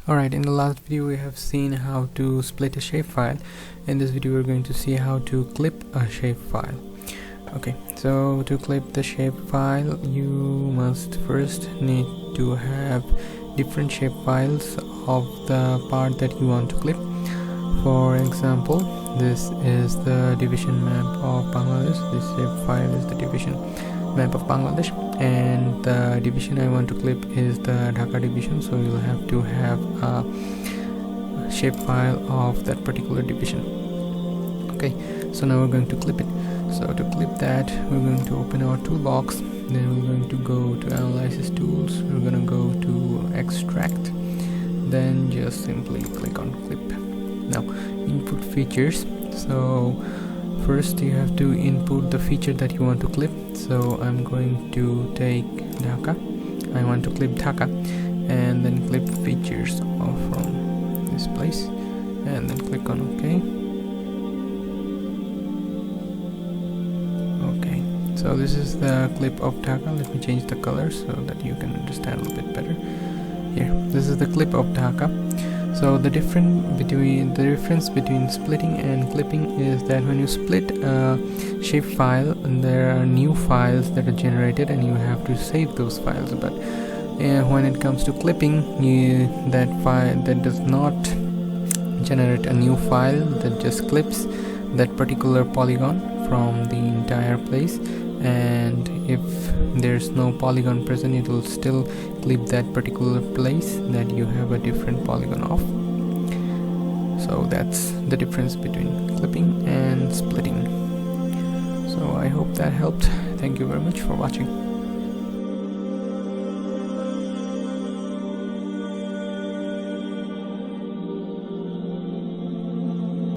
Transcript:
Alright, in the last video we have seen how to split a shapefile. In this video we're going to see how to clip a shapefile. Okay, so to clip the shapefile you must first need to have different shapefiles of the part that you want to clip. For example, this is the division map of Bangladesh. This shapefile is the division map of Bangladesh, and the division I want to clip is the Dhaka division, so you'll have to have a shapefile of that particular division. Okay, so now we're going to clip it. So to clip that, we're going to open our toolbox, then we're going to go to analysis tools, we're going to go to extract, then just simply click on clip. Now input features. So first you have to input the feature that you want to clip. So I'm going to take Dhaka. I want to clip Dhaka, and then clip features from this place, and then click on OK. Okay, so this is the clip of Dhaka. Let me change the color so that you can understand a little bit better. Here, this is the clip of Dhaka. So the difference between splitting and clipping is that when you split a shapefile, there are new files that are generated and you have to save those files. But when it comes to clipping, that file that does not generate a new file, that just clips that particular polygon from the entire place, and if there's no polygon present, it will still clip that particular place that you have a different polygon of. So that's the difference between clipping and splitting. So I hope that helped. Thank you very much for watching.